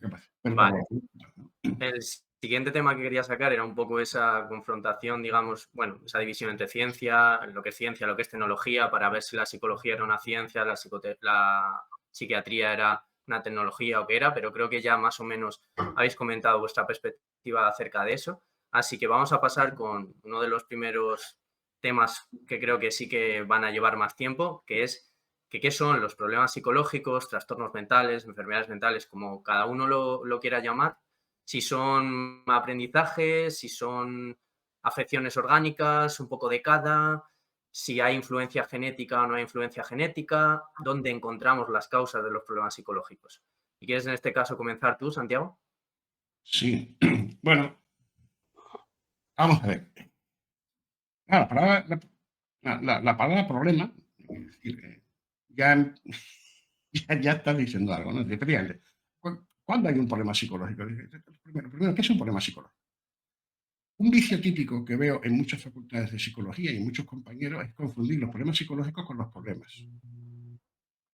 ¿Qué pasa? Pero por Vale. lo El siguiente tema que quería sacar era un poco esa confrontación, digamos, bueno, esa división entre ciencia, lo que es tecnología, para ver si la psicología era una ciencia, la psiquiatría era una tecnología o qué era, pero creo que ya más o menos habéis comentado vuestra perspectiva acerca de eso. Así que vamos a pasar con uno de los primeros temas que creo que sí que van a llevar más tiempo, que es que qué son los problemas psicológicos, trastornos mentales, enfermedades mentales, como cada uno lo quiera llamar, si son aprendizajes, si son afecciones orgánicas, un poco de cada, si hay influencia genética o no hay influencia genética, dónde encontramos las causas de los problemas psicológicos. ¿Y quieres en este caso comenzar tú, Santiago? Sí. Bueno, vamos a ver. Claro, la palabra problema, es decir, ya, ya estás diciendo algo, ¿no? Efectivamente, ¿cuándo hay un problema psicológico? Primero, ¿qué es un problema psicológico? Un vicio típico que veo en muchas facultades de psicología y en muchos compañeros es confundir los problemas psicológicos con los problemas.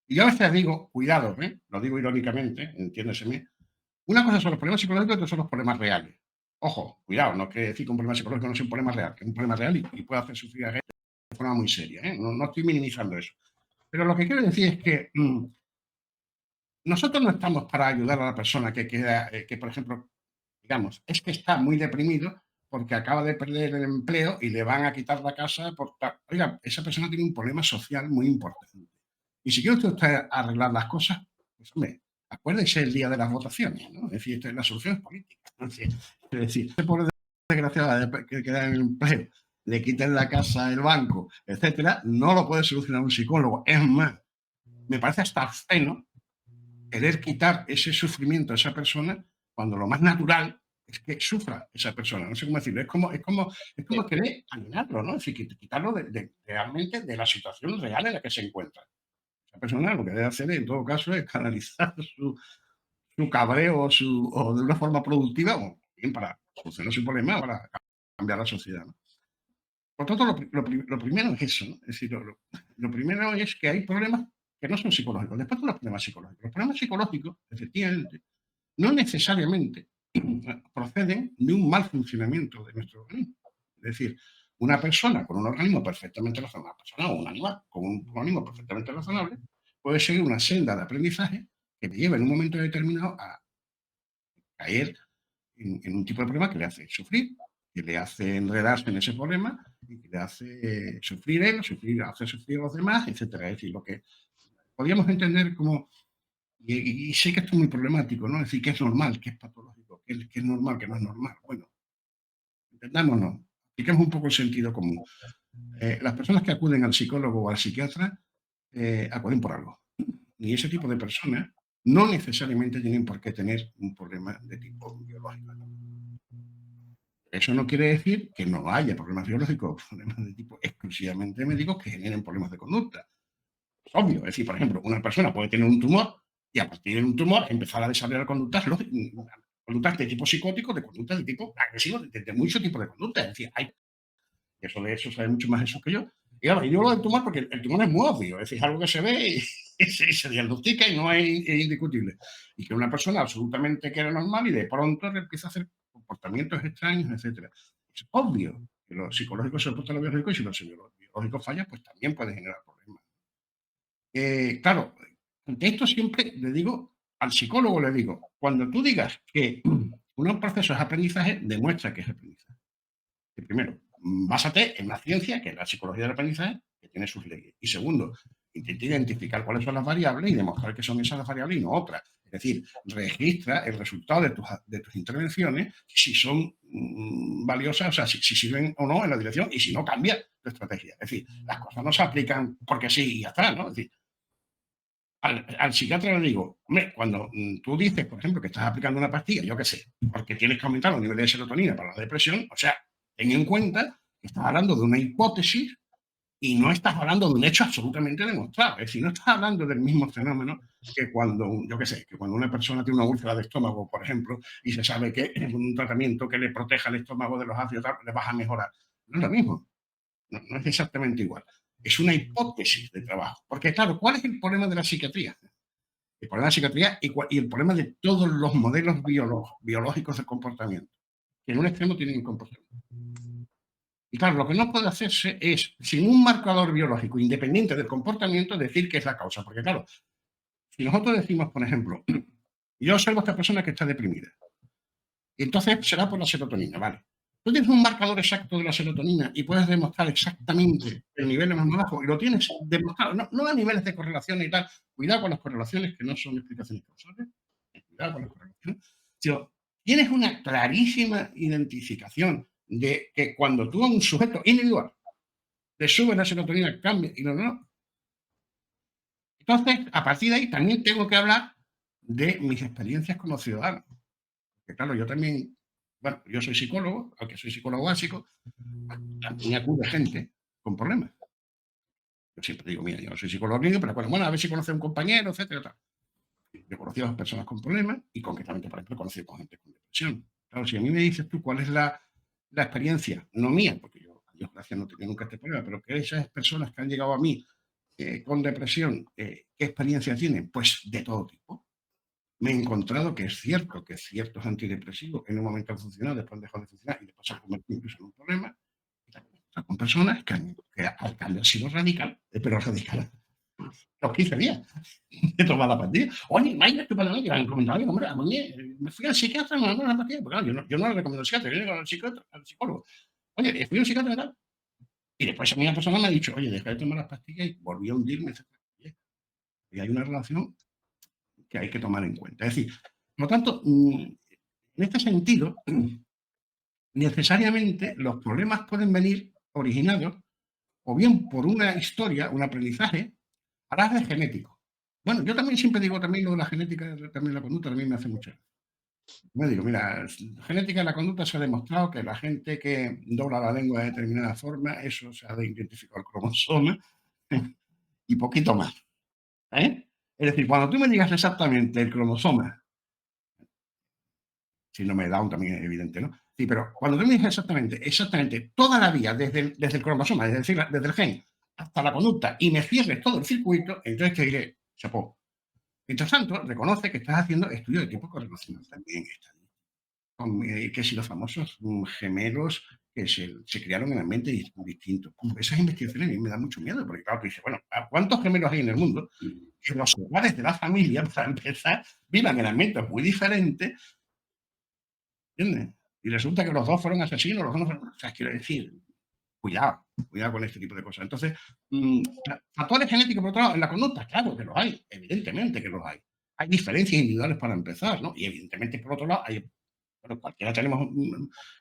Y yo a veces digo, cuidado, ¿eh? Lo digo irónicamente, entiéndeseme. Una cosa son los problemas psicológicos y otros son los problemas reales. Ojo, cuidado, no quiere decir que un problema psicológico no sea un problema real, que es un problema real y puede hacer sufrir a gente de forma muy seria. ¿Eh? No, no estoy minimizando eso. Pero lo que quiero decir es que nosotros no estamos para ayudar a la persona que, por ejemplo, digamos, es que está muy deprimido porque acaba de perder el empleo y le van a quitar la casa. Oiga, esa persona tiene un problema social muy importante. Y si quiere usted arreglar las cosas, pues hombre, acuérdese el día de las votaciones, ¿no? Es decir, la solución es política, ¿no? Es decir, ese pobre desgraciado que queda en el empleo, le quiten la casa, el banco, etcétera, no lo puede solucionar un psicólogo. Es más, me parece hasta obsceno querer quitar ese sufrimiento a esa persona cuando lo más natural es que sufra esa persona. No sé cómo decirlo. Es como Sí. querer alienarlo, ¿no? Es decir, quitarlo realmente de la situación real en la que se encuentra. Esa persona lo que debe hacer en todo caso es canalizar su cabreo o de una forma productiva o bien para solucionar su problema, para cambiar la sociedad, ¿no? Por tanto, lo primero es eso, ¿no? Es decir, lo primero es que hay problemas que no son psicológicos. Después de los problemas psicológicos. Los problemas psicológicos, efectivamente, no necesariamente proceden de un mal funcionamiento de nuestro organismo. Es decir, una persona con un organismo perfectamente razonable, una persona o un animal con un organismo perfectamente razonable, puede seguir una senda de aprendizaje que le lleva en un momento determinado a caer en un tipo de problema que le hace sufrir, que le hace enredarse en ese problema y que le hace sufrir él, hacer sufrir a los demás, etcétera. Es decir, lo que podríamos entender como, y sé que esto es muy problemático, ¿no? Es decir, que es normal, que es patológico, que es normal, que no es normal. Bueno, entendámonos, apliquemos un poco el sentido común. Las personas que acuden al psicólogo o al psiquiatra acuden por algo. Y ese tipo de personas no necesariamente tienen por qué tener un problema de tipo biológico. Eso no quiere decir que no haya problemas biológicos, problemas de tipo exclusivamente médicos que generen problemas de conducta. Es obvio. Es decir, por ejemplo, una persona puede tener un tumor y a partir de un tumor empezar a desarrollar conductas de tipo psicótico, de conductas de tipo agresivo, de mucho tipo de conducta. Es decir, eso de eso sabe mucho más eso que yo. Y claro, y yo lo del tumor porque el tumor es muy obvio, es decir, es algo que se ve y se diagnostica y no es indiscutible. Y que una persona absolutamente que era normal y de pronto empieza a hacer comportamientos extraños, etcétera. Es obvio que lo psicológico se opuesta a lo biológico y si lo biológico falla, pues también puede generar problemas. Claro, ante esto siempre le digo, al psicólogo le digo, cuando tú digas que un proceso es aprendizaje, demuestra que es aprendizaje. Que primero, básate en la ciencia, que es la psicología del aprendizaje, que tiene sus leyes. Y segundo, intenta identificar cuáles son las variables y demostrar que son esas las variables y no otras. Es decir, registra el resultado de tus intervenciones, si son valiosas, o sea, si sirven o no en la dirección, y si no, cambia tu estrategia. Es decir, las cosas no se aplican porque sí y ya está, ¿no? Es decir, al psiquiatra le digo, hombre, cuando tú dices, por ejemplo, que estás aplicando una pastilla, yo qué sé, porque tienes que aumentar los niveles de serotonina para la depresión, o sea, ten en cuenta que estás hablando de una hipótesis y no estás hablando de un hecho absolutamente demostrado. Es decir, no estás hablando del mismo fenómeno que cuando, yo qué sé, que cuando una persona tiene una úlcera de estómago, por ejemplo, y se sabe que un tratamiento que le proteja el estómago de los ácidos le vas a mejorar. No es lo mismo, no es exactamente igual. Es una hipótesis de trabajo. Porque, claro, ¿cuál es el problema de la psiquiatría? El problema de psiquiatría y el problema de todos los modelos biológicos de comportamiento, que en un extremo tienen comportamiento. Y claro, lo que no puede hacerse es, sin un marcador biológico independiente del comportamiento, decir que es la causa. Porque claro, si nosotros decimos, por ejemplo, yo observo a esta persona que está deprimida, y entonces será por la serotonina, ¿vale? Tú tienes un marcador exacto de la serotonina y puedes demostrar exactamente el nivel más bajo y lo tienes demostrado, no a niveles de correlación y tal. Cuidado con las correlaciones que no son explicaciones causales, cuidado con las correlaciones. Sino, tienes una clarísima identificación de que cuando tú a un sujeto individual le sube la serotonina, cambia y no. Entonces, a partir de ahí también tengo que hablar de mis experiencias como ciudadano. Que claro, yo también, bueno, yo soy psicólogo, aunque soy psicólogo básico, también acude gente con problemas. Yo siempre digo, mira, yo no soy psicólogo clínico, pero bueno, a ver si conoce a un compañero, etcétera, tal. Yo he conocido a personas con problemas y concretamente, por ejemplo, he conocido a gente con depresión. Claro, si a mí me dices tú cuál es la experiencia, no mía, porque yo, a Dios gracias, no he tenido nunca este problema, pero que esas personas que han llegado a mí con depresión, ¿qué experiencia tienen? Pues de todo tipo. Me he encontrado que es cierto que ciertos antidepresivos en un momento han funcionado, después han dejado de funcionar y después se han convertido incluso en un problema. Y también he encontrado con personas que al cambio ha sido radical, pero radical los 15 días de tomar la pastilla. Oye, Mayra, tu padre que me han comentado, hombre, a mí me fui al psiquiatra, me mandó la pastilla, porque claro, yo no le recomiendo al psiquiatra, yo le digo al psicólogo. Oye, fui al psiquiatra y tal. Y después a mí una persona me ha dicho, oye, deja de tomar las pastillas y volví a hundirme. Y hay una relación que hay que tomar en cuenta. Es decir, por lo tanto, en este sentido, necesariamente los problemas pueden venir originados o bien por una historia, un aprendizaje, a base de genético. Bueno, yo también siempre digo también lo de la genética, también la conducta, también me hace mucho. Me digo, mira, genética de la conducta se ha demostrado que la gente que dobla la lengua de determinada forma, eso se ha identificado el cromosoma y poquito más. ¿Eh? Es decir, cuando tú me digas exactamente el cromosoma, síndrome de Down también es evidente, ¿no? Sí, pero cuando tú me dices exactamente toda la vía, desde el cromosoma, es decir, desde el gen hasta la conducta, y me cierres todo el circuito, entonces te diré, chapó. Mientras tanto, reconoce que estás haciendo estudios de tipo correlacional también. Que si los famosos gemelos que se crearon en ambientes distintos. Esas investigaciones a mí me dan mucho miedo, porque claro, tú dices, bueno, ¿a cuántos gemelos hay en el mundo? Que los hogares de la familia, para empezar, vivan en ambientes muy diferentes, ¿entiendes? Y resulta que los dos fueron asesinos, los dos no fueron... O sea, quiero decir, cuidado con este tipo de cosas. Entonces, factores genéticos, por otro lado, en la conducta, claro que los hay, evidentemente que los hay. Hay diferencias individuales para empezar, ¿no? Y evidentemente, por otro lado, hay, bueno, cualquiera tenemos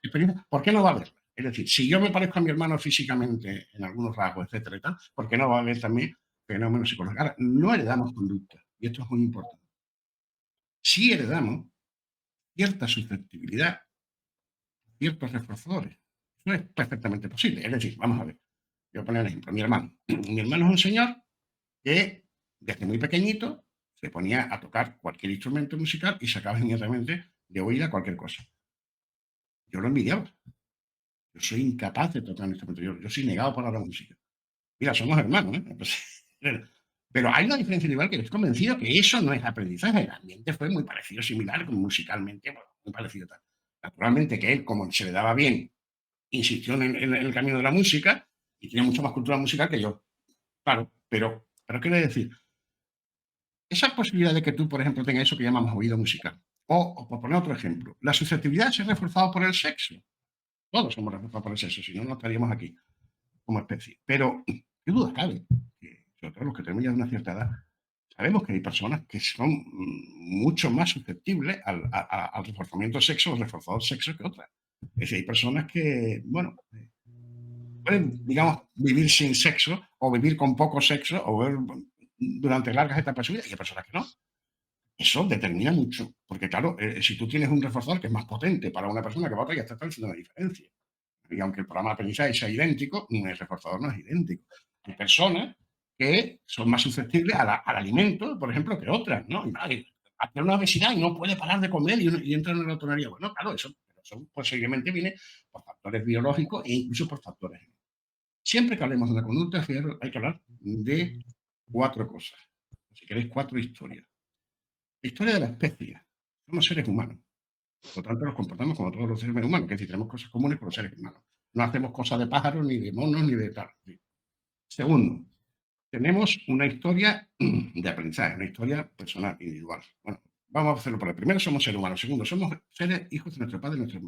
experiencia, ¿por qué no va a haber? Es decir, si yo me parezco a mi hermano físicamente en algunos rasgos, etcétera y tal, ¿por qué no va a haber también fenómenos psicológicos? Ahora, no heredamos conducta, y esto es muy importante. Sí heredamos cierta susceptibilidad, ciertos reforzadores. Eso es perfectamente posible. Es decir, vamos a ver, yo voy a poner un ejemplo, mi hermano. Mi hermano es un señor que desde muy pequeñito se ponía a tocar cualquier instrumento musical y sacaba inmediatamente de oída cualquier cosa. Yo lo envidiaba. Yo soy incapaz de tocar un instrumento. Yo soy negado para la música. Mira, somos hermanos, ¿eh? Pero hay una diferencia individual que estoy convencido que eso no es aprendizaje. El ambiente fue muy parecido, similar, como musicalmente, bueno, muy parecido. Tal. Naturalmente que él, como se le daba bien, insistió en el camino de la música y tiene mucha más cultura musical que yo. Claro, pero quiero decir, esa posibilidad de que tú, por ejemplo, tengas eso que llamamos oído musical. O por poner otro ejemplo, la susceptibilidad se ha reforzado por el sexo. Todos somos reforzados por el sexo, si no, no estaríamos aquí como especie. Pero, ¿qué duda cabe? Que, sobre todo los que tenemos ya una cierta edad, sabemos que hay personas que son mucho más susceptibles al reforzamiento sexo, al reforzador sexo que otras. Es decir, hay personas que, bueno, pueden, digamos, vivir sin sexo o vivir con poco sexo o ver durante largas etapas de su vida y hay personas que no. Eso determina mucho, porque claro, si tú tienes un reforzador que es más potente para una persona que para otra, ya está haciendo una diferencia. Y aunque el programa de aprendizaje sea idéntico, el reforzador no es idéntico. Hay personas que son más susceptibles al alimento, por ejemplo, que otras, ¿no? Tiene una obesidad y no puede parar de comer y entra en la autonomía. Bueno, claro, eso posiblemente viene por factores biológicos e incluso por factores. Siempre que hablemos de la conducta, hay que hablar de 4 cosas. Si queréis, 4 historias. Historia de la especie. Somos seres humanos. Por lo tanto, nos comportamos como todos los seres humanos, que es decir, tenemos cosas comunes con los seres humanos. No hacemos cosas de pájaros, ni de monos, ni de tal. Sí. Segundo, tenemos una historia de aprendizaje, una historia personal, individual. Bueno, vamos a hacerlo por el primero, somos seres humanos. Segundo, somos seres hijos de nuestro padre y nuestra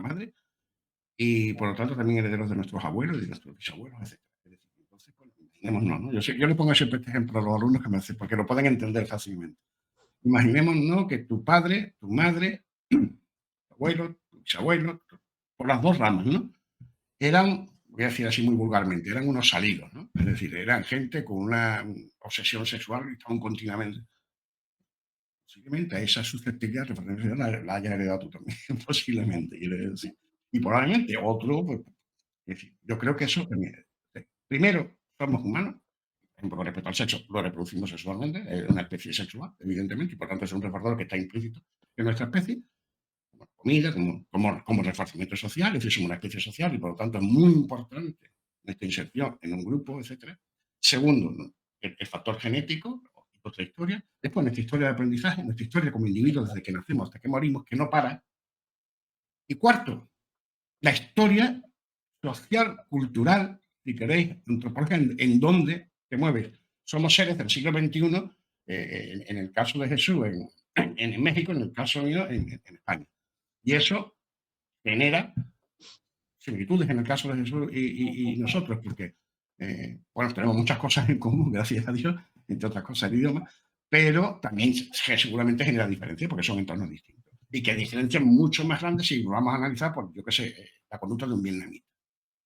madre, y por lo tanto también herederos de nuestros abuelos y de nuestros bisabuelos, etc. Es decir, entonces, bueno, imaginémonos, ¿no? Yo le pongo siempre este ejemplo a los alumnos que me hacen, porque lo pueden entender fácilmente. Imaginémonos que tu padre, tu madre, tu abuelo, tu bisabuelo, por las dos ramas, ¿no? Eran, voy a decir así muy vulgarmente, eran unos salidos, ¿no? Es decir, eran gente con una obsesión sexual y estaban continuamente. Posiblemente a esa susceptibilidad la hayas heredado tú también, posiblemente, quiero decir. Y probablemente otro, pues, es decir, yo creo que eso también. Primero, somos humanos, por ejemplo, con respecto al sexo, lo reproducimos sexualmente, es una especie sexual, evidentemente, y por tanto es un reforzador que está implícito en nuestra especie, como comida, como reforzamiento social, es decir, somos una especie social y por lo tanto es muy importante nuestra inserción en un grupo, etcétera. Segundo, ¿no? El factor genético, otra historia. Después, nuestra historia de aprendizaje, nuestra historia como individuos desde que nacemos hasta que morimos, que no para. Y cuarto, la historia social, cultural, si queréis, antropológica, en donde te mueves. Somos seres del siglo XXI, en el caso de Jesús en México, en el caso mío en España. Y eso genera similitudes en el caso de Jesús y nosotros, porque, bueno, tenemos muchas cosas en común, gracias a Dios, entre otras cosas el idioma, pero también seguramente genera diferencias porque son entornos distintos. Y que diferencias mucho más grandes si lo vamos a analizar por, yo qué sé, la conducta de un vietnamita,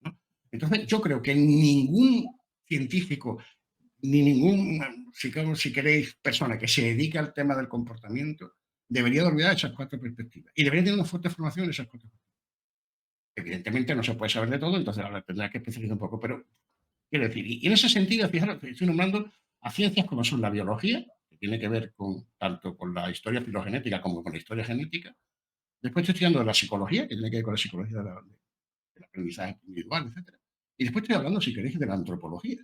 ¿no? Entonces, yo creo que ningún científico, ni ningún, si queréis, persona que se dedique al tema del comportamiento debería de olvidar esas cuatro perspectivas. Y debería tener una fuerte formación en esas cuatro perspectivas. Evidentemente no se puede saber de todo, entonces ahora tendrá que especializar un poco, pero quiero decir, y en ese sentido, fijaros, estoy nombrando a ciencias como son la biología, que tiene que ver con, tanto con la historia filogenética como con la historia genética. Después estoy estudiando de la psicología, que tiene que ver con la psicología del aprendizaje individual, etcétera. Y después estoy hablando, si queréis, de la antropología,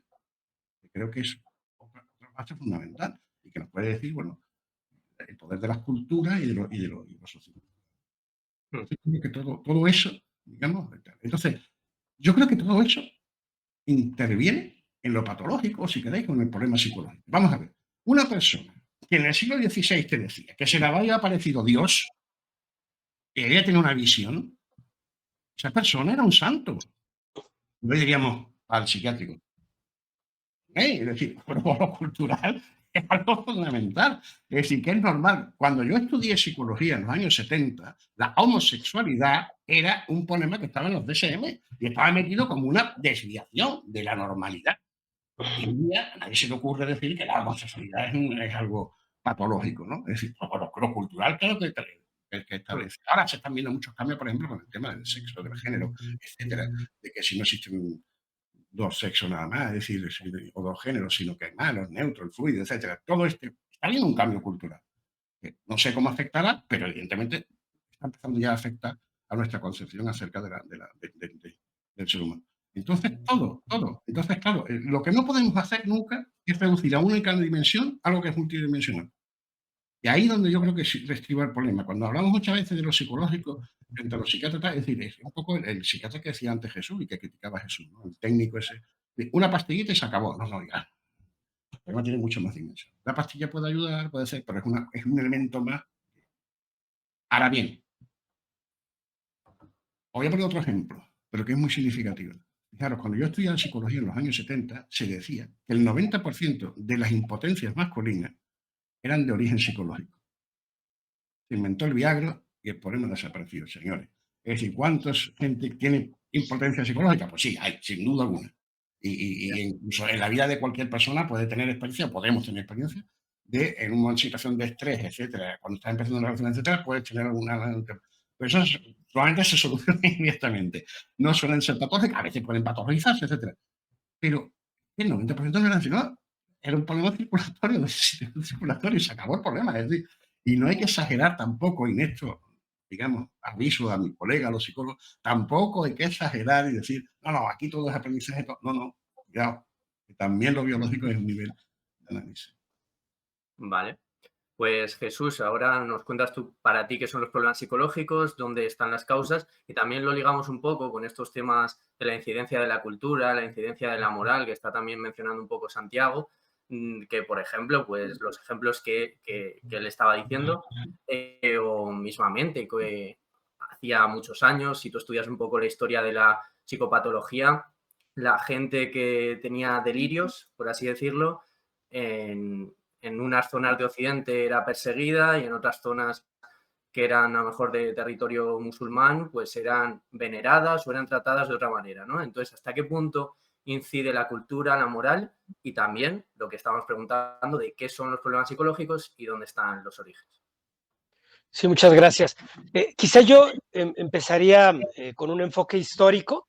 que creo que es otra base fundamental y que nos puede decir, bueno, el poder de las culturas y de los sociales. Mm. Entonces, creo que todo eso, digamos, entonces, yo creo que todo eso interviene en lo patológico, si queréis, con el problema psicológico. Vamos a ver, una persona que en el siglo XVI te decía que se le había aparecido Dios, que ella tenía una visión, esa persona era un santo. No diríamos al psiquiátrico. Es decir, pero por lo cultural es algo fundamental. Es decir, que es normal. Cuando yo estudié psicología en los años 70, la homosexualidad era un problema que estaba en los DSM y estaba metido como una desviación de la normalidad. Y hoy día a nadie se le ocurre decir que la homosexualidad es algo patológico, ¿no? Es decir, lo cultural claro que Mm. establece. Ahora se están viendo muchos cambios, por ejemplo, con el tema del sexo, del género, etcétera, de que si no existen dos sexos nada más, es decir, o dos géneros, sino que hay más, los neutros, el fluido, etcétera. Todo este está habiendo un cambio cultural. Que no sé cómo afectará, pero evidentemente está empezando ya a afectar a nuestra concepción acerca del ser humano. Entonces, todo. Entonces, claro, lo que no podemos hacer nunca es reducir a una única dimensión algo que es multidimensional. Y ahí donde yo creo que sí estriba el problema. Cuando hablamos muchas veces de lo psicológico, entre los psiquiatras, es decir, es un poco el psiquiatra que decía antes Jesús y que criticaba a Jesús, ¿no? El técnico ese. De una pastillita y se acabó. No, no, ya. El problema tiene mucho más dimensión. La pastilla puede ayudar, puede ser, pero es un elemento más. Ahora bien, voy a poner otro ejemplo, pero que es muy significativo. Fijaros, cuando yo estudiaba psicología en los años 70, se decía que el 90% de las impotencias masculinas eran de origen psicológico. Se inventó el Viagra y el problema desapareció, señores. Es decir, ¿cuántos gente tiene impotencia psicológica? Pues sí, hay, sin duda alguna. Ya. Y incluso en la vida de cualquier persona puede tener experiencia, podemos tener experiencia, de en una situación de estrés, etcétera, cuando estás empezando una relación, etcétera, puedes tener alguna. Pero eso probablemente se soluciona inmediatamente. No suelen ser patológicas, a veces pueden patologizarse, etcétera. Pero el 90% no era sino era un problema circulatorio, del sistema circulatorio y se acabó el problema. Es decir, y no hay que exagerar tampoco, y en esto, digamos, aviso a mi colega, a los psicólogos, tampoco hay que exagerar y decir, no, no, aquí todo es aprendizaje. No, no, cuidado, que también lo biológico es un nivel de análisis. Vale. Pues Jesús, ahora nos cuentas tú para ti qué son los problemas psicológicos, dónde están las causas y también lo ligamos un poco con estos temas de la incidencia de la cultura, la incidencia de la moral, que está también mencionando un poco Santiago, que por ejemplo, pues los ejemplos que él estaba diciendo, o mismamente, que hacía muchos años, si tú estudias un poco la historia de la psicopatología, la gente que tenía delirios, por así decirlo, en unas zonas de Occidente era perseguida y en otras zonas que eran a lo mejor de territorio musulmán, pues eran veneradas o eran tratadas de otra manera, ¿no? Entonces, ¿hasta qué punto incide la cultura, la moral y también lo que estamos preguntando de qué son los problemas psicológicos y dónde están los orígenes? Sí, muchas gracias. Quizá yo empezaría con un enfoque histórico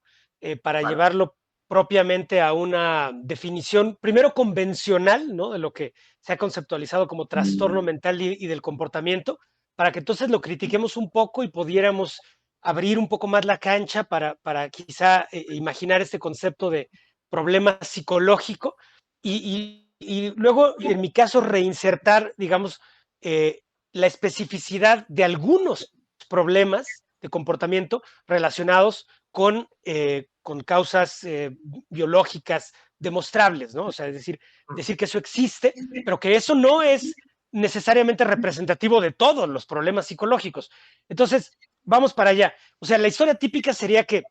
para ¿Vale? llevarlo propiamente a una definición, primero convencional, ¿no? De lo que se ha conceptualizado como trastorno mental y del comportamiento, para que entonces lo critiquemos un poco y pudiéramos abrir un poco más la cancha para quizá imaginar este concepto de problema psicológico y luego, en mi caso, reinsertar, digamos, eh, la especificidad de algunos problemas de comportamiento relacionados con causas biológicas demostrables, ¿no? O sea, es decir que eso existe, pero que eso no es necesariamente representativo de todos los problemas psicológicos. Entonces, vamos para allá. O sea, la historia típica sería que,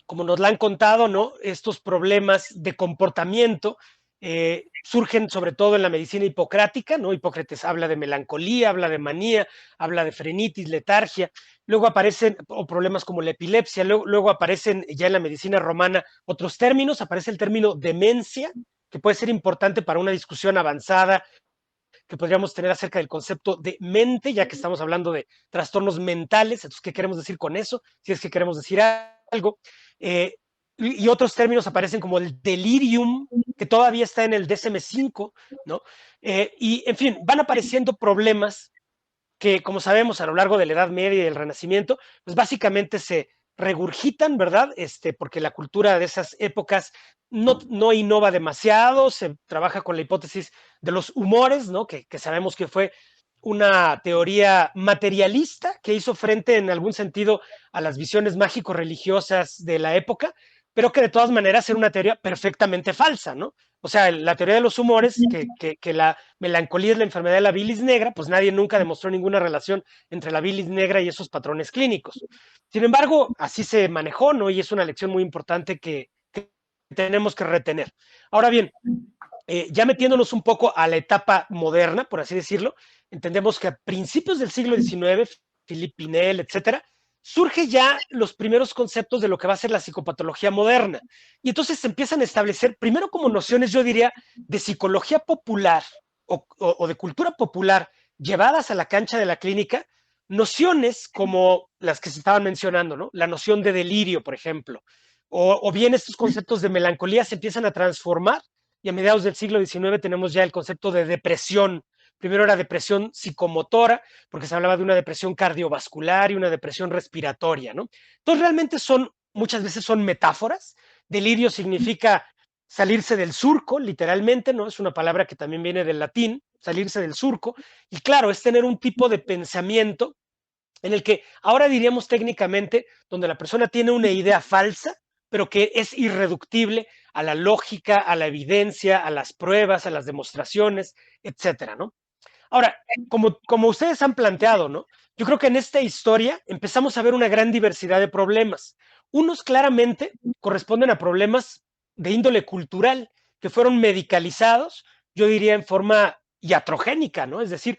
como nos la han contado, ¿no? Estos problemas de comportamiento surgen sobre todo en la medicina hipocrática, ¿no? Hipócrates habla de melancolía, habla de manía, habla de frenitis, letargia, luego aparecen o problemas como la epilepsia, luego aparecen ya en la medicina romana otros términos, aparece el término demencia, que puede ser importante para una discusión avanzada que podríamos tener acerca del concepto de mente, ya que estamos hablando de trastornos mentales. Entonces, ¿qué queremos decir con eso? Si es que queremos decir algo. Eh, y otros términos aparecen como el delirium, que todavía está en el DSM-5, ¿no? Y, en fin, van apareciendo problemas que, como sabemos, a lo largo de la Edad Media y del Renacimiento, pues básicamente se regurgitan, ¿verdad? Porque la cultura de esas épocas no innova demasiado, se trabaja con la hipótesis de los humores, ¿no? Que sabemos que fue una teoría materialista que hizo frente en algún sentido a las visiones mágico-religiosas de la época, pero que de todas maneras era una teoría perfectamente falsa, ¿no? O sea, la teoría de los humores, que la melancolía es la enfermedad de la bilis negra, pues nadie nunca demostró ninguna relación entre la bilis negra y esos patrones clínicos. Sin embargo, así se manejó, ¿no? Y es una lección muy importante que tenemos que retener. Ahora bien, ya metiéndonos un poco a la etapa moderna, por así decirlo, entendemos que a principios del siglo XIX, Philippe Pinel, etcétera, surge ya los primeros conceptos de lo que va a ser la psicopatología moderna. Y entonces se empiezan a establecer, primero como nociones, yo diría, de psicología popular o de cultura popular llevadas a la cancha de la clínica, nociones como las que se estaban mencionando, ¿no? La noción de delirio, por ejemplo, o bien estos conceptos de melancolía se empiezan a transformar y a mediados del siglo XIX tenemos ya el concepto de depresión. Primero era depresión psicomotora, porque se hablaba de una depresión cardiovascular y una depresión respiratoria, ¿no? Entonces realmente muchas veces son metáforas. Delirio significa salirse del surco, literalmente, ¿no? Es una palabra que también viene del latín, salirse del surco. Y claro, es tener un tipo de pensamiento en el que ahora diríamos técnicamente, donde la persona tiene una idea falsa, pero que es irreductible a la lógica, a la evidencia, a las pruebas, a las demostraciones, etcétera, ¿no? Ahora, como ustedes han planteado, ¿no? Yo creo que en esta historia empezamos a ver una gran diversidad de problemas. Unos claramente corresponden a problemas de índole cultural, que fueron medicalizados, yo diría en forma iatrogénica, ¿no? Es decir,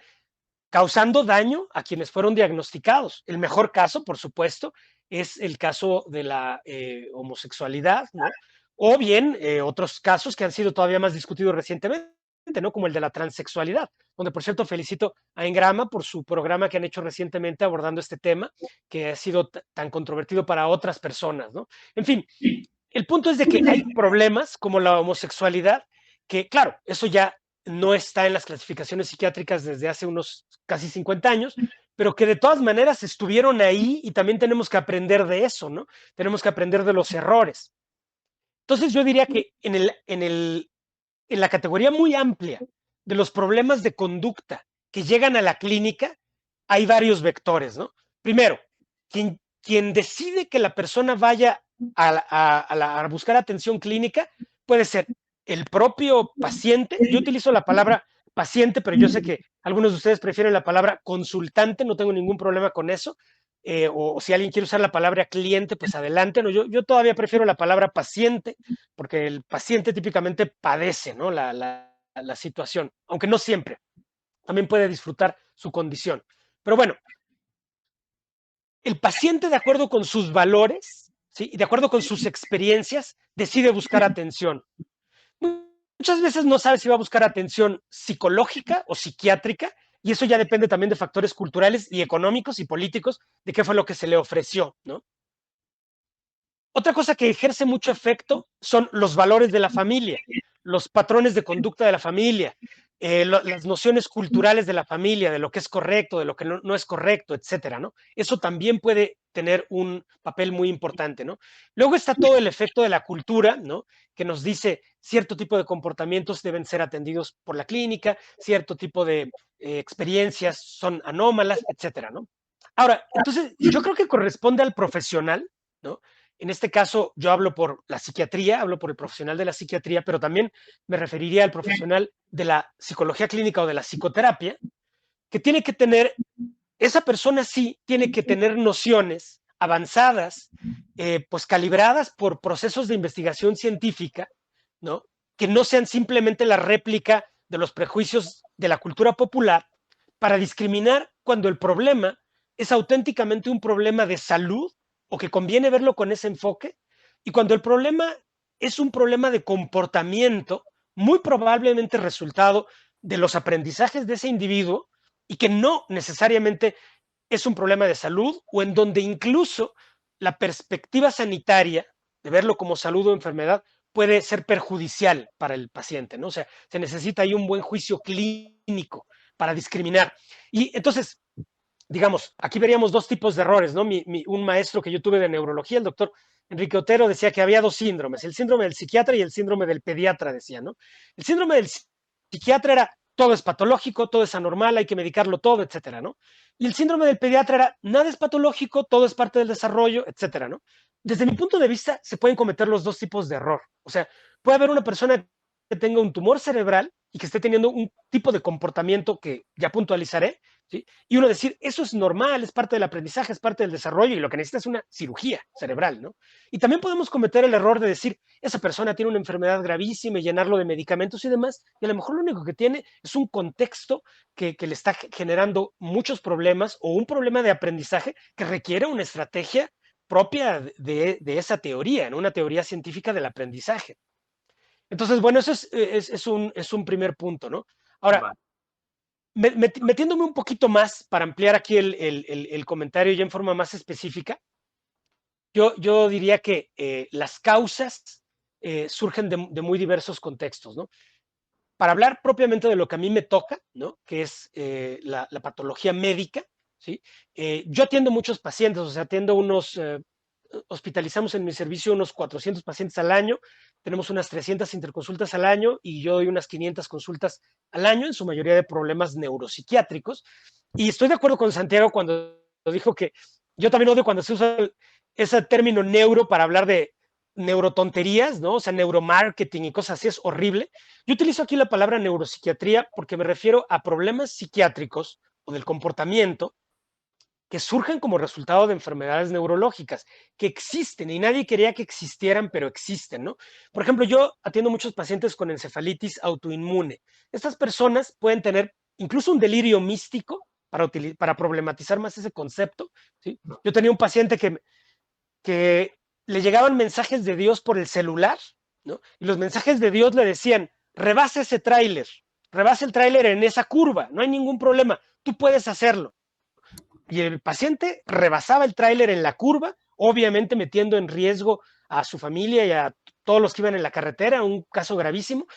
causando daño a quienes fueron diagnosticados. El mejor caso, por supuesto, es el caso de la homosexualidad, ¿no? O bien otros casos que han sido todavía más discutidos recientemente, ¿no? Como el de la transexualidad, donde por cierto felicito a Engrama por su programa que han hecho recientemente abordando este tema, que ha sido tan controvertido para otras personas, ¿no? En fin, el punto es de que hay problemas como la homosexualidad, que claro, eso ya no está en las clasificaciones psiquiátricas desde hace unos casi 50 años, pero que de todas maneras estuvieron ahí y también tenemos que aprender de eso, ¿no? Tenemos que aprender de los errores. Entonces yo diría que en la categoría muy amplia de los problemas de conducta que llegan a la clínica, hay varios vectores, ¿no? Primero, quien decide que la persona vaya a buscar atención clínica puede ser el propio paciente. Yo utilizo la palabra paciente, pero yo sé que algunos de ustedes prefieren la palabra consultante, no tengo ningún problema con eso. O si alguien quiere usar la palabra cliente, pues adelante. No, yo todavía prefiero la palabra paciente, porque el paciente típicamente padece, ¿no? la situación, aunque no siempre. También puede disfrutar su condición. Pero bueno, el paciente, de acuerdo con sus valores, ¿sí? Y de acuerdo con sus experiencias, decide buscar atención. Muchas veces no sabe si va a buscar atención psicológica o psiquiátrica, y eso ya depende también de factores culturales y económicos y políticos, de qué fue lo que se le ofreció, ¿no? Otra cosa que ejerce mucho efecto son los valores de la familia, los patrones de conducta de la familia, las nociones culturales de la familia, de lo que es correcto, de lo que no es correcto, etcétera, ¿no? Eso también puede tener un papel muy importante, ¿no? Luego está todo el efecto de la cultura, ¿no? Que nos dice cierto tipo de comportamientos deben ser atendidos por la clínica, cierto tipo de experiencias son anómalas, etcétera, ¿no? Ahora, entonces, yo creo que corresponde al profesional, ¿no? En este caso, yo hablo por la psiquiatría, hablo por el profesional de la psiquiatría, pero también me referiría al profesional de la psicología clínica o de la psicoterapia, que tiene que tener, esa persona sí tiene que tener nociones avanzadas, pues calibradas por procesos de investigación científica, ¿no? Que no sean simplemente la réplica de los prejuicios de la cultura popular, para discriminar cuando el problema es auténticamente un problema de salud o que conviene verlo con ese enfoque, y cuando el problema es un problema de comportamiento, muy probablemente resultado de los aprendizajes de ese individuo y que no necesariamente es un problema de salud, o en donde incluso la perspectiva sanitaria de verlo como salud o enfermedad puede ser perjudicial para el paciente, ¿no? O sea, se necesita ahí un buen juicio clínico para discriminar. Y entonces, digamos, aquí veríamos dos tipos de errores, ¿no? Un maestro que yo tuve de neurología, el doctor Enrique Otero, decía que había dos síndromes, el síndrome del psiquiatra y el síndrome del pediatra, decía, ¿no? El síndrome del psiquiatra era todo es patológico, todo es anormal, hay que medicarlo todo, etcétera, ¿no? Y el síndrome del pediatra era nada es patológico, todo es parte del desarrollo, etcétera, ¿no? Desde mi punto de vista, se pueden cometer los dos tipos de error. O sea, puede haber una persona que tenga un tumor cerebral y que esté teniendo un tipo de comportamiento que ya puntualizaré, ¿sí? Y uno decir, eso es normal, es parte del aprendizaje, es parte del desarrollo, y lo que necesita es una cirugía cerebral, ¿no? Y también podemos cometer el error de decir, esa persona tiene una enfermedad gravísima y llenarlo de medicamentos y demás, y a lo mejor lo único que tiene es un contexto que le está generando muchos problemas, o un problema de aprendizaje que requiere una estrategia propia de esa teoría, ¿no? Una teoría científica del aprendizaje. Entonces, bueno, eso es un primer punto, ¿no? Ahora, Vale. metiéndome un poquito más para ampliar aquí el comentario ya en forma más específica, yo diría que las causas surgen de muy diversos contextos, ¿no? Para hablar propiamente de lo que a mí me toca, ¿no? Que es la patología médica, ¿sí? Yo atiendo muchos pacientes, o sea, atiendo hospitalizamos en mi servicio unos 400 pacientes al año, tenemos unas 300 interconsultas al año y yo doy unas 500 consultas al año, en su mayoría de problemas neuropsiquiátricos. Y estoy de acuerdo con Santiago cuando dijo que yo también odio cuando se usa ese término neuro para hablar de neurotonterías, ¿no? O sea, neuromarketing y cosas así, es horrible. Yo utilizo aquí la palabra neuropsiquiatría porque me refiero a problemas psiquiátricos o del comportamiento que surgen como resultado de enfermedades neurológicas, que existen y nadie quería que existieran, pero existen, ¿no? Por ejemplo, yo atiendo muchos pacientes con encefalitis autoinmune. Estas personas pueden tener incluso un delirio místico para problematizar más ese concepto, ¿sí? Yo tenía un paciente que le llegaban mensajes de Dios por el celular, ¿no? Y los mensajes de Dios le decían, rebasa ese tráiler, rebasa el tráiler en esa curva, no hay ningún problema, tú puedes hacerlo. Y el paciente rebasaba el tráiler en la curva, obviamente metiendo en riesgo a su familia y a todos los que iban en la carretera, un caso gravísimo.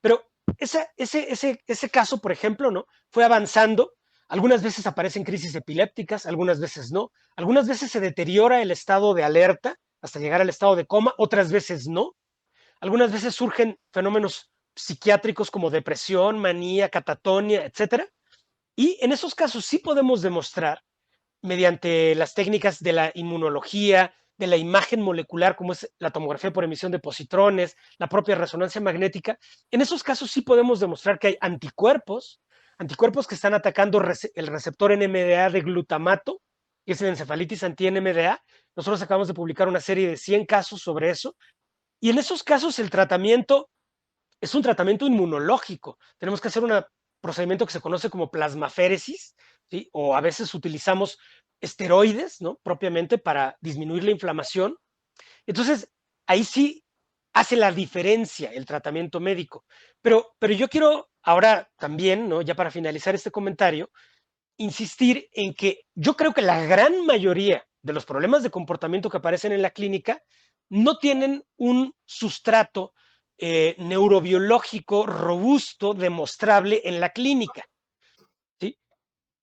Pero ese caso, por ejemplo, ¿no? Fue avanzando. Algunas veces aparecen crisis epilépticas, algunas veces no. Algunas veces se deteriora el estado de alerta hasta llegar al estado de coma, otras veces no. Algunas veces surgen fenómenos psiquiátricos como depresión, manía, catatonia, etcétera. Y en esos casos sí podemos demostrar, mediante las técnicas de la inmunología, de la imagen molecular, como es la tomografía por emisión de positrones, la propia resonancia magnética, en esos casos sí podemos demostrar que hay anticuerpos, anticuerpos que están atacando el receptor NMDA de glutamato, que es la encefalitis anti-NMDA. Nosotros acabamos de publicar una serie de 100 casos sobre eso. Y en esos casos el tratamiento es un tratamiento inmunológico. Tenemos que hacer un procedimiento que se conoce como plasmaféresis, ¿sí? O a veces utilizamos esteroides, ¿no? Propiamente para disminuir la inflamación. Entonces, ahí sí hace la diferencia el tratamiento médico. Pero yo quiero ahora también, ¿no? Ya para finalizar este comentario, insistir en que yo creo que la gran mayoría de los problemas de comportamiento que aparecen en la clínica no tienen un sustrato neurobiológico robusto, demostrable en la clínica, ¿sí?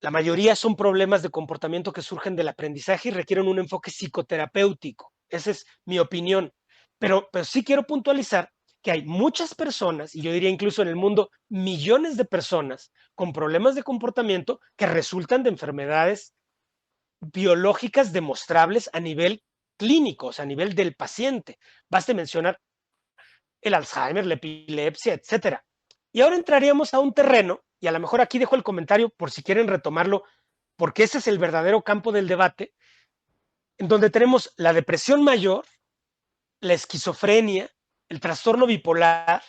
La mayoría son problemas de comportamiento que surgen del aprendizaje y requieren un enfoque psicoterapéutico. Esa es mi opinión. Pero sí quiero puntualizar que hay muchas personas, y yo diría incluso en el mundo millones de personas con problemas de comportamiento que resultan de enfermedades biológicas demostrables a nivel clínico, o sea, a nivel del paciente. Baste mencionar el Alzheimer, la epilepsia, etcétera. Y ahora entraríamos a un terreno, y a lo mejor aquí dejo el comentario por si quieren retomarlo, porque ese es el verdadero campo del debate, en donde tenemos la depresión mayor, la esquizofrenia, el trastorno bipolar,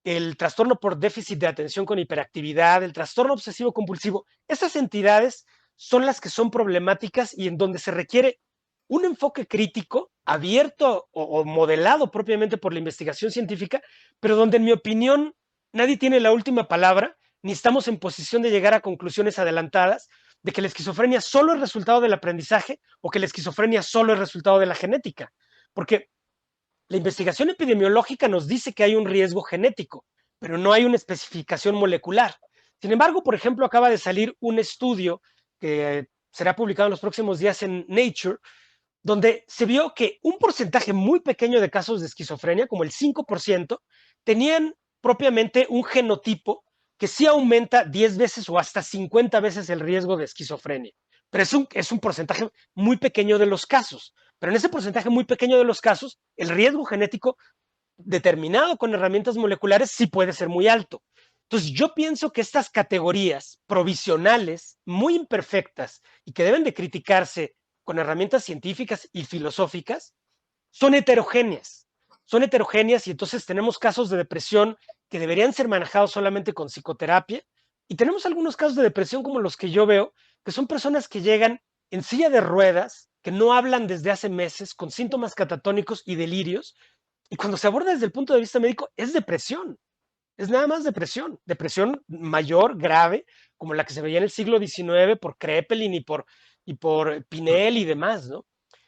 el trastorno por déficit de atención con hiperactividad, el trastorno obsesivo compulsivo. Esas entidades son las que son problemáticas y en donde se requiere un enfoque crítico, abierto o modelado propiamente por la investigación científica, pero donde en mi opinión nadie tiene la última palabra, ni estamos en posición de llegar a conclusiones adelantadas de que la esquizofrenia solo es resultado del aprendizaje o que la esquizofrenia solo es resultado de la genética. Porque la investigación epidemiológica nos dice que hay un riesgo genético, pero no hay una especificación molecular. Sin embargo, por ejemplo, acaba de salir un estudio que será publicado en los próximos días en Nature, donde se vio que un porcentaje muy pequeño de casos de esquizofrenia, como el 5%, tenían propiamente un genotipo que sí aumenta 10 veces o hasta 50 veces el riesgo de esquizofrenia. Pero es un porcentaje muy pequeño de los casos. Pero en ese porcentaje muy pequeño de los casos, el riesgo genético determinado con herramientas moleculares sí puede ser muy alto. Entonces, yo pienso que estas categorías provisionales, muy imperfectas y que deben de criticarse con herramientas científicas y filosóficas, son heterogéneas. Son heterogéneas y entonces tenemos casos de depresión que deberían ser manejados solamente con psicoterapia y tenemos algunos casos de depresión como los que yo veo, que son personas que llegan en silla de ruedas, que no hablan desde hace meses, con síntomas catatónicos y delirios, y cuando se aborda desde el punto de vista médico es depresión, es nada más depresión, depresión mayor, grave, como la que se veía en el siglo XIX por Kraepelin y por Pinel y demás, ¿no?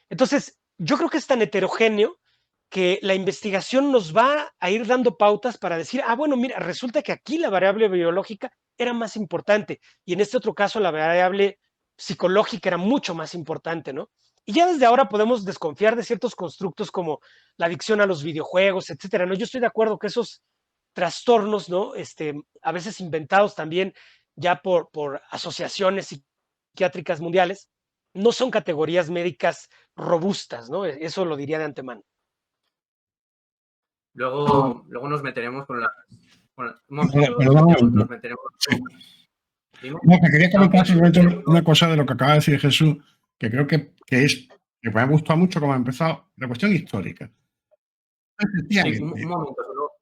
Entonces, yo creo que es tan heterogéneo que la investigación nos va a ir dando pautas para decir, ah, bueno, mira, resulta que aquí la variable biológica era más importante y en este otro caso la variable psicológica era mucho más importante, ¿no? Y ya desde ahora podemos desconfiar de ciertos constructos como la adicción a los videojuegos, etcétera, ¿no? Yo estoy de acuerdo que esos trastornos, ¿no? A veces inventados también ya por asociaciones psiquiátricas mundiales, no son categorías médicas robustas, ¿no? Eso lo diría de antemano. Luego nos meteremos con la... un Perdón, momentito, perdón un Santiago, momento. nos meteremos... ¿Dime? No, que quería comentar que simplemente una cosa de lo que acaba de decir Jesús, que creo que me ha gustado mucho como ha empezado, la cuestión histórica. Sí, Efectivamente.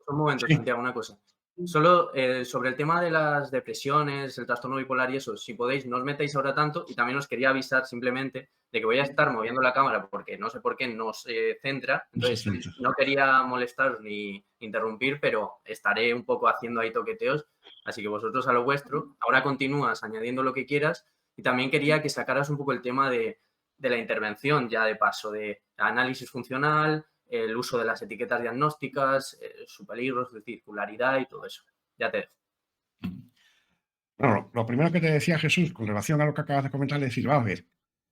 un momento, Sí. Santiago, una cosa. Solo sobre el tema de las depresiones, el trastorno bipolar y eso, si podéis, no os metáis ahora tanto y también os quería avisar simplemente de que voy a estar moviendo la cámara porque no sé por qué no se centra, entonces no quería molestaros ni interrumpir, pero estaré un poco haciendo ahí toqueteos, así que vosotros a lo vuestro. Ahora continúas añadiendo lo que quieras y también quería que sacaras un poco el tema de la intervención ya de paso, de análisis funcional, el uso de las etiquetas diagnósticas, su peligro, su circularidad y todo eso. Ya te dejo. Bueno, lo primero que te decía Jesús con relación a lo que acabas de comentar es decir, vamos a ver,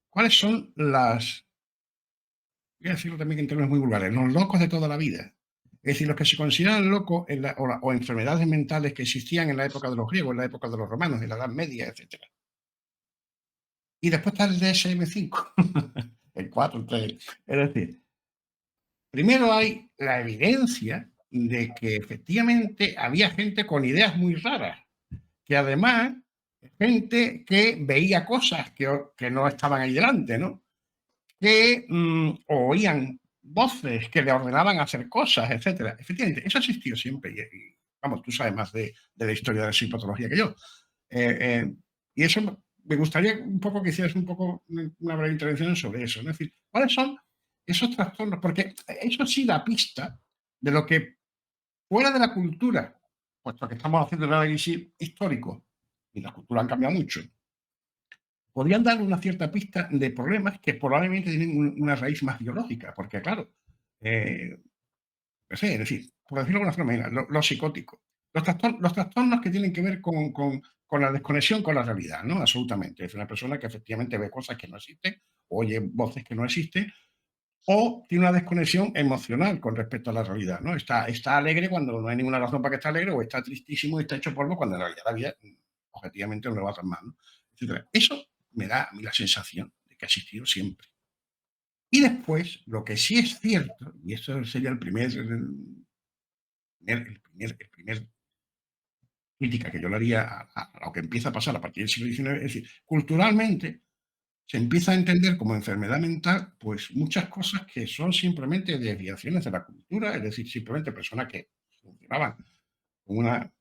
¿cuáles son voy a decirlo también en términos muy vulgares, los locos de toda la vida? Es decir, los que se consideran locos o enfermedades mentales que existían en la época de los griegos, en la época de los romanos, en la Edad Media, etc. Y después está el DSM-5, el 4, el 3. Es decir, primero hay la evidencia de que efectivamente había gente con ideas muy raras, que además, gente que veía cosas que no estaban ahí delante, ¿no? Que oían voces que le ordenaban hacer cosas, etcétera. Efectivamente, eso ha existido siempre. Y, vamos, tú sabes más de la historia de la psicopatología que yo. Y eso me gustaría un poco que hicieras un poco una breve intervención sobre eso, ¿no? Es decir, ¿cuáles son esos trastornos? Porque eso sí da pista de lo que fuera de la cultura, puesto que estamos haciendo el análisis histórico y las culturas han cambiado mucho, podrían dar una cierta pista de problemas que probablemente tienen una raíz más biológica, porque claro, no sé, es decir, por decirlo de alguna forma, mira, los psicóticos, los trastornos que tienen que ver con la desconexión con la realidad, ¿no? Absolutamente. Es una persona que efectivamente ve cosas que no existen, oye voces que no existen, o tiene una desconexión emocional con respecto a la realidad, ¿no? Está alegre cuando no hay ninguna razón para que esté alegre, o está tristísimo y está hecho polvo cuando en realidad la vida objetivamente no le va tan mal, ¿no? Etcétera. Eso me da a mí la sensación de que ha existido siempre. Y después, lo que sí es cierto, y eso sería el primer crítica que yo le haría a lo que empieza a pasar a partir del siglo XIX, es decir, culturalmente se empieza a entender como enfermedad mental, pues muchas cosas que son simplemente desviaciones de la cultura, es decir, simplemente personas que funcionaban con una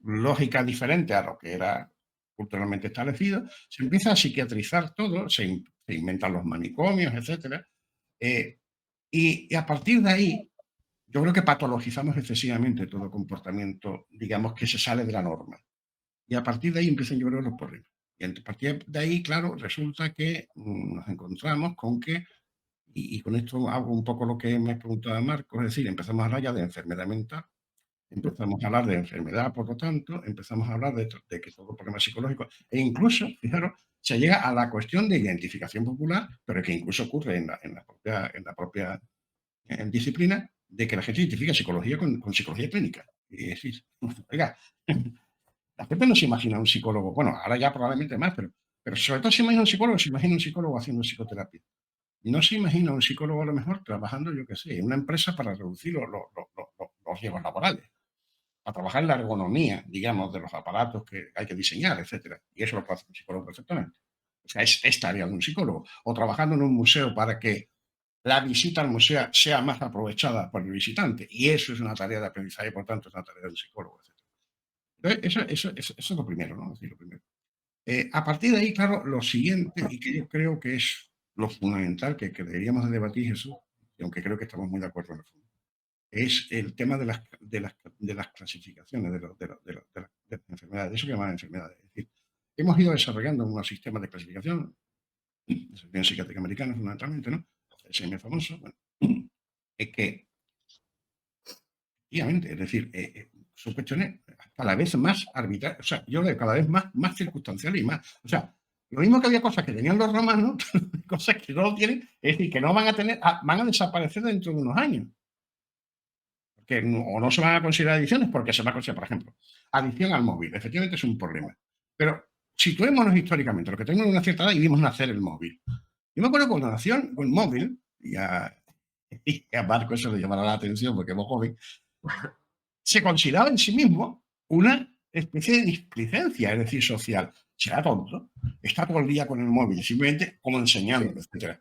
lógica diferente a lo que era culturalmente establecido, se empieza a psiquiatrizar todo, se inventan los manicomios, etc. Y a partir de ahí, yo creo que patologizamos excesivamente todo comportamiento, digamos, que se sale de la norma. Y a partir de ahí empiezan, yo creo, los problemas. Y a partir de ahí, claro, resulta que nos encontramos con que, y con esto hago un poco lo que me preguntaba Marcos, es decir, empezamos a hablar ya de enfermedad mental, empezamos a hablar de enfermedad, por lo tanto, empezamos a hablar de que todo problema psicológico, e incluso, fijaros, se llega a la cuestión de identificación popular, pero que incluso ocurre en la propia disciplina, de que la gente identifica psicología con psicología clínica. Y decís, oiga, la gente no se imagina un psicólogo, bueno, ahora ya probablemente más, pero sobre todo se imagina un psicólogo, se imagina un psicólogo haciendo psicoterapia. No se imagina un psicólogo a lo mejor trabajando, yo qué sé, en una empresa para reducir los riesgos laborales, a trabajar en la ergonomía, digamos, de los aparatos que hay que diseñar, etcétera. Y eso lo puede hacer un psicólogo perfectamente. O sea, es tarea de un psicólogo. O trabajando en un museo para que la visita al museo sea más aprovechada por el visitante. Y eso es una tarea de aprendizaje, por tanto, es una tarea de un psicólogo, etcétera. Entonces, eso es lo primero, ¿no? Es decir, lo primero. A partir de ahí, claro, lo siguiente, y que yo creo que es lo fundamental que deberíamos de debatir, Jesús, y aunque creo que estamos muy de acuerdo en el fondo, es el tema de las clasificaciones de las enfermedades, de eso que llaman enfermedades. Es decir, hemos ido desarrollando unos sistemas de clasificación, la Asociación Psiquiátrica Americana fundamentalmente, ¿no? El CSM famoso, bueno, es que, efectivamente, es decir, son cuestiones cada vez más arbitrarias, o sea, yo veo cada vez más circunstanciales y más, o sea, lo mismo que había cosas que tenían los romanos, cosas que no lo tienen, es decir, que no van a tener, van a desaparecer dentro de unos años. Que o no se van a considerar adicciones porque se va a considerar, por ejemplo, adicción al móvil. Efectivamente es un problema. Pero situémonos históricamente, lo que tenemos una cierta edad y vimos nacer el móvil. Yo me acuerdo cuando nació el móvil, y a Marco eso le llamará la atención porque es muy joven, se consideraba en sí mismo una especie de displicencia, es decir, social. Será tonto, está todo el día con el móvil, simplemente como enseñando, etc.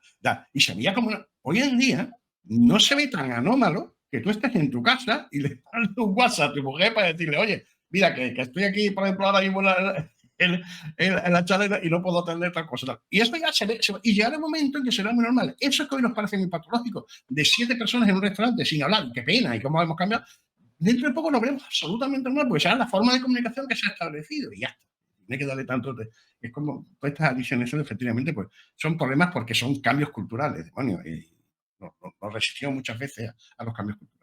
Y se veía como hoy en día no se ve tan anómalo que tú estés en tu casa y le das un WhatsApp a tu mujer para decirle, oye, mira, que estoy aquí, por ejemplo, ahora mismo en la charla y no puedo atender tal cosa. Tal. Y esto ya y llegará un momento en que será muy normal. Eso que hoy nos parece muy patológico, de 7 personas en un restaurante sin hablar, qué pena, y cómo hemos cambiado, dentro de poco lo veremos absolutamente normal, porque será la forma de comunicación que se ha establecido y ya está. No hay que darle tanto. Es como todas estas adiciones, efectivamente, pues son problemas porque son cambios culturales. Demonio, nos resistimos muchas veces a los cambios culturales.